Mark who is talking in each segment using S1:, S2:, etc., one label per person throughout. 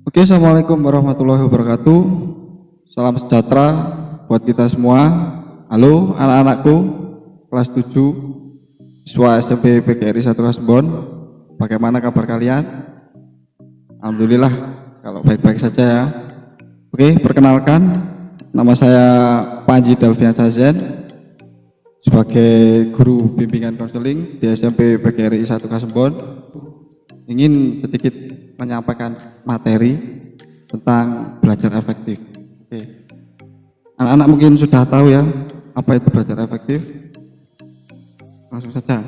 S1: Oke, assalamualaikum warahmatullahi wabarakatuh. Salam sejahtera buat kita semua. Halo anak-anakku, kelas 7, siswa SMP PGRI 1 Kasbon. Bagaimana kabar kalian? Alhamdulillah, kalau baik-baik saja ya. Oke, perkenalkan, nama saya Panji Dalvian Sazen, sebagai guru bimbingan konseling di SMP PGRI 1 Kasbon. Ingin sedikit menyampaikan materi tentang belajar efektif. Oke. Anak-anak mungkin sudah tahu ya apa itu belajar efektif. Langsung saja.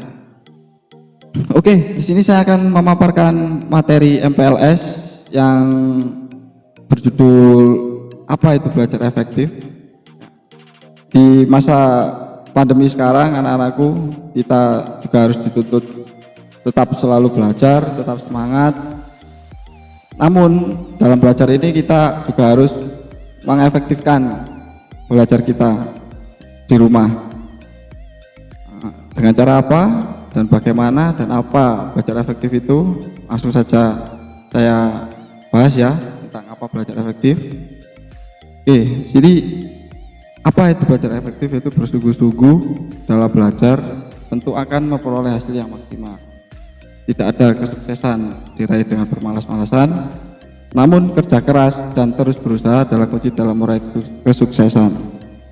S1: Oke, di sini saya akan memaparkan materi MPLS yang berjudul apa itu belajar efektif. Di masa pandemi sekarang, anak-anakku, kita juga harus dituntut tetap selalu belajar, tetap semangat. Namun dalam belajar ini kita juga harus mengefektifkan belajar kita di rumah. Dengan cara apa dan bagaimana dan apa belajar efektif itu, langsung saja saya bahas ya tentang apa belajar efektif. Oke, jadi apa itu belajar efektif? Itu bersungguh-sungguh dalam belajar, tentu akan memperoleh hasil yang maksimal. Tidak ada kesuksesan diraih dengan bermalas-malasan, namun kerja keras dan terus berusaha adalah kunci dalam meraih kesuksesan.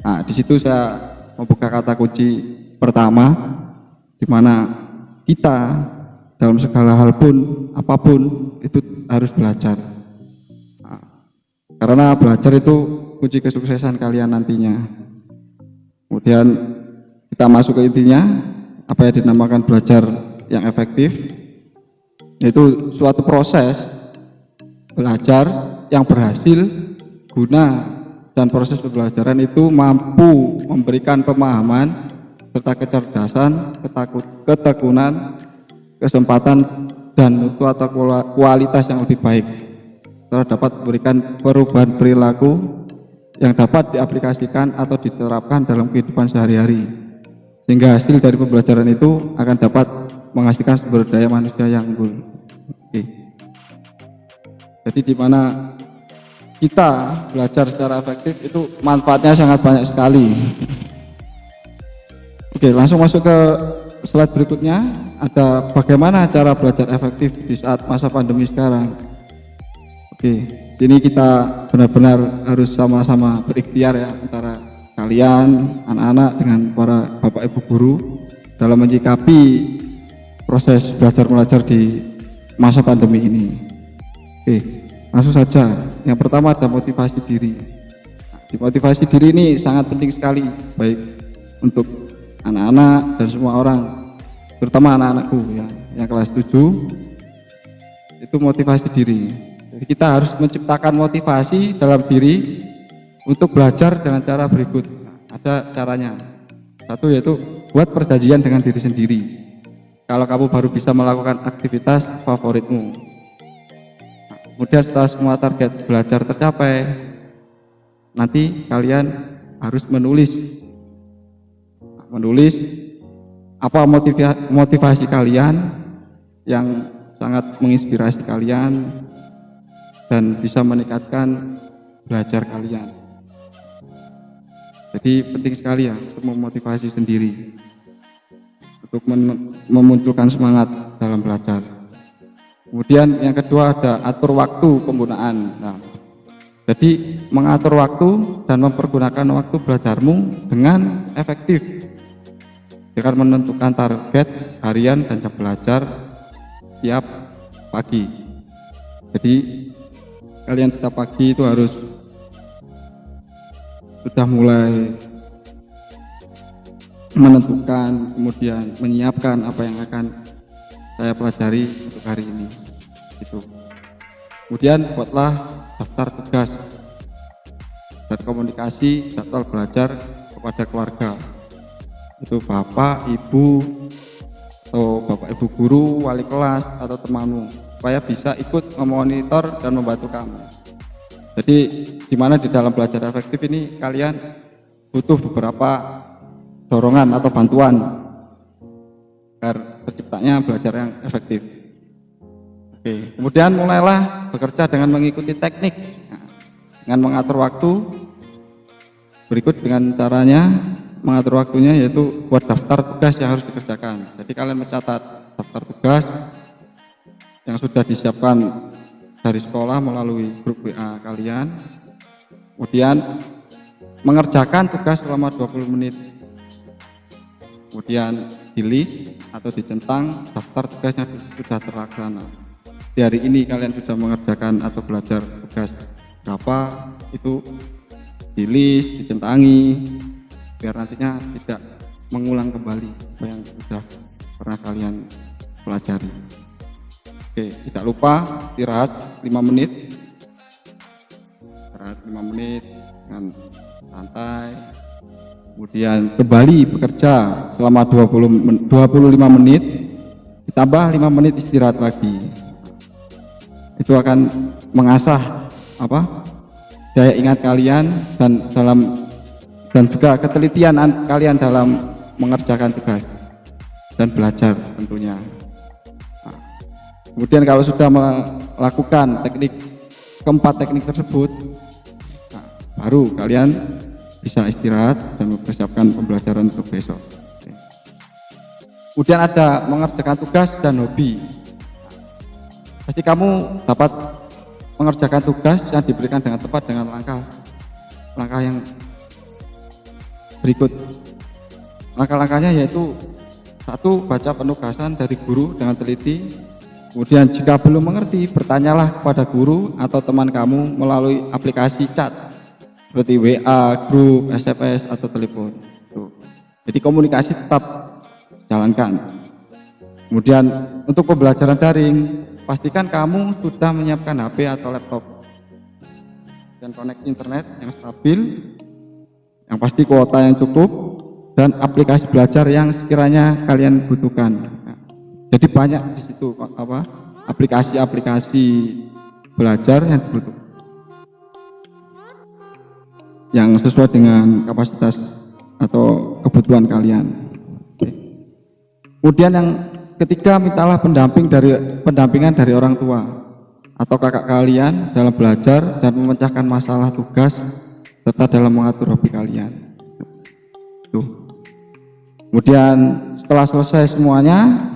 S1: Nah, di situ saya membuka kata kunci pertama, di mana kita dalam segala hal pun, apapun itu harus belajar. Nah, karena belajar itu kunci kesuksesan kalian nantinya. Kemudian kita masuk ke intinya, apa yang dinamakan belajar yang efektif, yaitu suatu proses belajar yang berhasil guna dan proses pembelajaran itu mampu memberikan pemahaman serta kecerdasan, ketekunan, kesempatan dan mutu atau kualitas yang lebih baik, serta dapat memberikan perubahan perilaku yang dapat diaplikasikan atau diterapkan dalam kehidupan sehari-hari, sehingga hasil dari pembelajaran itu akan dapat menghasilkan sumber daya manusia yang unggul. Oke. Jadi di mana kita belajar secara efektif itu manfaatnya sangat banyak sekali. Oke, langsung masuk ke slide berikutnya. Ada bagaimana cara belajar efektif di saat masa pandemi sekarang. Oke, sini kita benar-benar harus sama-sama berikhtiar ya, antara kalian anak-anak dengan para bapak ibu guru dalam menyikapi proses belajar mengajar di masa pandemi ini. Oke, langsung saja. Yang pertama ada motivasi diri. Di motivasi diri ini sangat penting sekali, baik untuk anak-anak dan semua orang, terutama anak-anakku ya, yang kelas 7 itu motivasi diri. Jadi kita harus menciptakan motivasi dalam diri untuk belajar dengan cara berikut. Ada caranya. Satu yaitu buat perjanjian dengan diri sendiri. Kalau kamu baru bisa melakukan aktivitas favoritmu. Nah, kemudian setelah semua target belajar tercapai, nanti kalian harus menulis apa motivasi kalian yang sangat menginspirasi kalian dan bisa meningkatkan belajar kalian. Jadi penting sekali ya untuk memotivasi sendiri, untuk memunculkan semangat dalam belajar. Kemudian yang kedua ada atur waktu penggunaan. Nah, jadi mengatur waktu dan mempergunakan waktu belajarmu dengan efektif dengan menentukan target harian dan jam belajar tiap pagi. Jadi kalian setiap pagi itu harus sudah mulai menentukan, kemudian menyiapkan apa yang akan saya pelajari untuk hari ini. Gitu. Kemudian buatlah daftar tugas dan komunikasi jadwal belajar kepada keluarga. Itu bapak, ibu, atau bapak ibu guru, wali kelas atau temanmu, supaya bisa ikut memonitor dan membantu kamu. Jadi di mana di dalam belajar efektif ini kalian butuh beberapa dorongan atau bantuan agar terciptanya belajar yang efektif. Oke, kemudian mulailah bekerja dengan mengikuti teknik, dengan mengatur waktu. Berikut dengan caranya mengatur waktunya, yaitu buat daftar tugas yang harus dikerjakan. Jadi kalian mencatat daftar tugas yang sudah disiapkan dari sekolah melalui grup WA kalian. Kemudian mengerjakan tugas selama 20 menit. Kemudian di list atau dicentang daftar tugasnya sudah terlaksana. Di hari ini kalian sudah mengerjakan atau belajar tugas berapa, itu di list, dicentangi, biar nantinya tidak mengulang kembali apa yang sudah pernah kalian pelajari. Oke, tidak lupa istirahat 5 menit. Istirahat 5 menit dengan santai. Kemudian kembali bekerja selama 25 menit, ditambah 5 menit istirahat lagi. Itu akan mengasah daya ingat kalian dan juga ketelitian kalian dalam mengerjakan tugas dan belajar tentunya. Kemudian kalau sudah melakukan keempat teknik tersebut, baru kalian bisa istirahat dan mempersiapkan pembelajaran untuk besok. Kemudian ada mengerjakan tugas dan hobi. Pasti kamu dapat mengerjakan tugas yang diberikan dengan tepat dengan langkah yang berikut. Langkah-langkahnya yaitu: 1. Baca penugasan dari guru dengan teliti. Kemudian jika belum mengerti, bertanyalah kepada guru atau teman kamu melalui aplikasi chat seperti WA, grup, SMS, atau telepon. Jadi komunikasi tetap jalankan. Kemudian untuk pembelajaran daring, pastikan kamu sudah menyiapkan HP atau laptop dan koneksi internet yang stabil, yang pasti kuota yang cukup, dan aplikasi belajar yang sekiranya kalian butuhkan. Jadi banyak di situ aplikasi-aplikasi belajar yang dibutuhkan, yang sesuai dengan kapasitas atau kebutuhan kalian. Kemudian yang ketiga, mintalah pendampingan dari orang tua atau kakak kalian dalam belajar dan memecahkan masalah tugas serta dalam mengatur hobi kalian. Kemudian setelah selesai semuanya,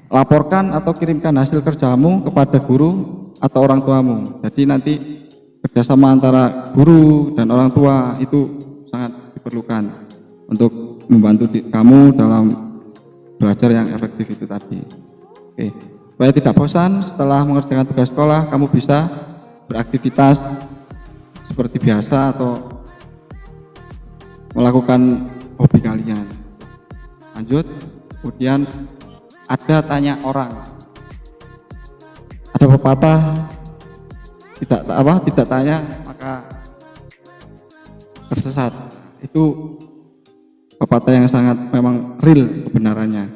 S1: laporkan atau kirimkan hasil kerjamu kepada guru atau orang tuamu. Jadi nanti kerjasama antara guru dan orang tua itu sangat diperlukan untuk membantu kamu dalam belajar yang efektif itu tadi. Oke, supaya tidak bosan setelah mengerjakan tugas sekolah, kamu bisa beraktivitas seperti biasa atau melakukan hobi kalian. Lanjut, kemudian ada tanya orang. Ada pepatah, tidak tanya maka tersesat. Itu pepatah yang sangat memang real kebenarannya.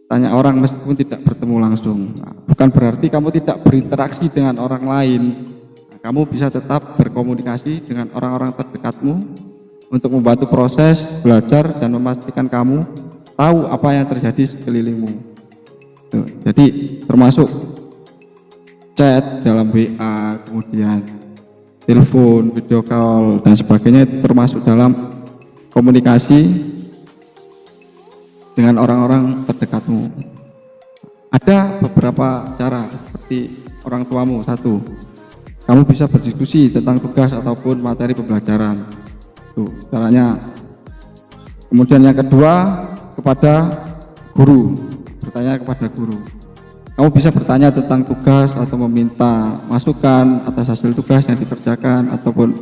S1: Tanya orang meskipun tidak bertemu langsung. Bukan berarti kamu tidak berinteraksi dengan orang lain. Kamu bisa tetap berkomunikasi dengan orang-orang terdekatmu untuk membantu proses belajar dan memastikan kamu tahu apa yang terjadi sekelilingmu. Jadi termasuk chat dalam WA, kemudian telepon, video call, dan sebagainya, itu termasuk dalam komunikasi dengan orang-orang terdekatmu. Ada beberapa cara, seperti orang tuamu. 1, kamu bisa berdiskusi tentang tugas ataupun materi pembelajaran. Tuh, caranya. Kemudian yang kedua, kepada guru, bertanya kepada guru. Kamu bisa bertanya tentang tugas atau meminta masukan atas hasil tugas yang dikerjakan, ataupun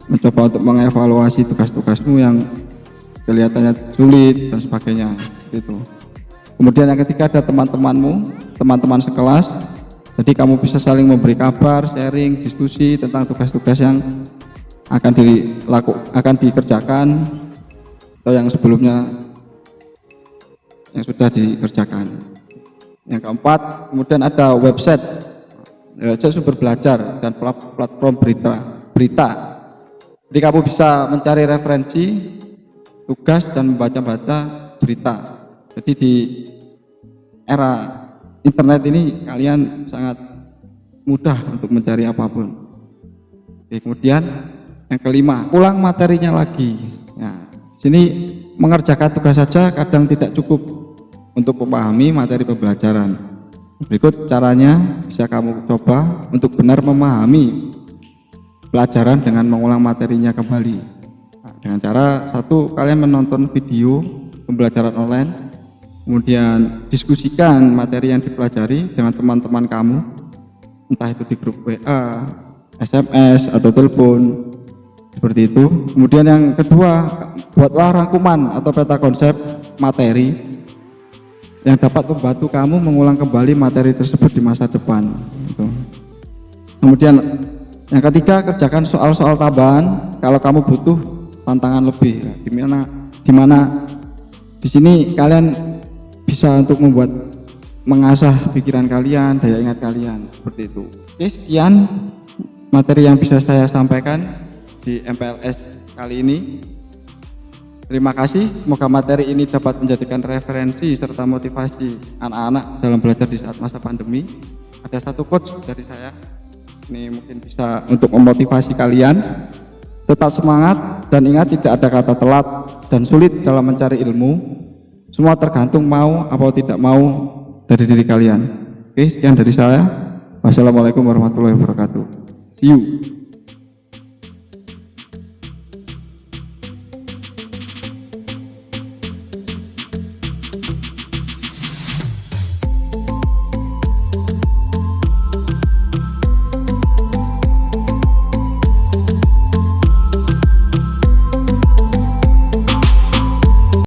S1: mencoba untuk mengevaluasi tugas-tugasmu yang kelihatannya sulit dan sebagainya. Gitu. Kemudian yang ketiga, ada teman-temanmu, teman-teman sekelas. Jadi kamu bisa saling memberi kabar, sharing, diskusi tentang tugas-tugas yang akan dikerjakan atau yang sebelumnya yang sudah dikerjakan. Yang keempat, kemudian ada website sumber belajar dan platform berita. Jadi kamu bisa mencari referensi tugas dan membaca-baca berita. Jadi di era internet ini kalian sangat mudah untuk mencari apapun. Oke, kemudian yang kelima, ulang materinya lagi. Nah, sini mengerjakan tugas saja kadang tidak cukup untuk memahami materi pembelajaran. Berikut caranya bisa kamu coba untuk benar memahami pelajaran dengan mengulang materinya kembali. Nah, dengan cara satu, kalian menonton video pembelajaran online, kemudian diskusikan materi yang dipelajari dengan teman-teman kamu, entah itu di grup WA, SMS, atau telepon, seperti itu. Kemudian yang kedua, buatlah rangkuman atau peta konsep materi yang dapat membantu kamu mengulang kembali materi tersebut di masa depan. Kemudian yang ketiga, kerjakan soal-soal tambahan kalau kamu butuh tantangan lebih. Dimana di sini kalian bisa untuk mengasah pikiran kalian, daya ingat kalian, seperti itu. Oke, sekian materi yang bisa saya sampaikan di MPLS kali ini. Terima kasih, semoga materi ini dapat menjadikan referensi serta motivasi anak-anak dalam belajar di saat masa pandemi. Ada satu quotes dari saya, ini mungkin bisa untuk memotivasi kalian. Tetap semangat dan ingat, tidak ada kata telat dan sulit dalam mencari ilmu. Semua tergantung mau atau tidak mau dari diri kalian. Oke, sekian dari saya. Wassalamualaikum warahmatullahi wabarakatuh. See you.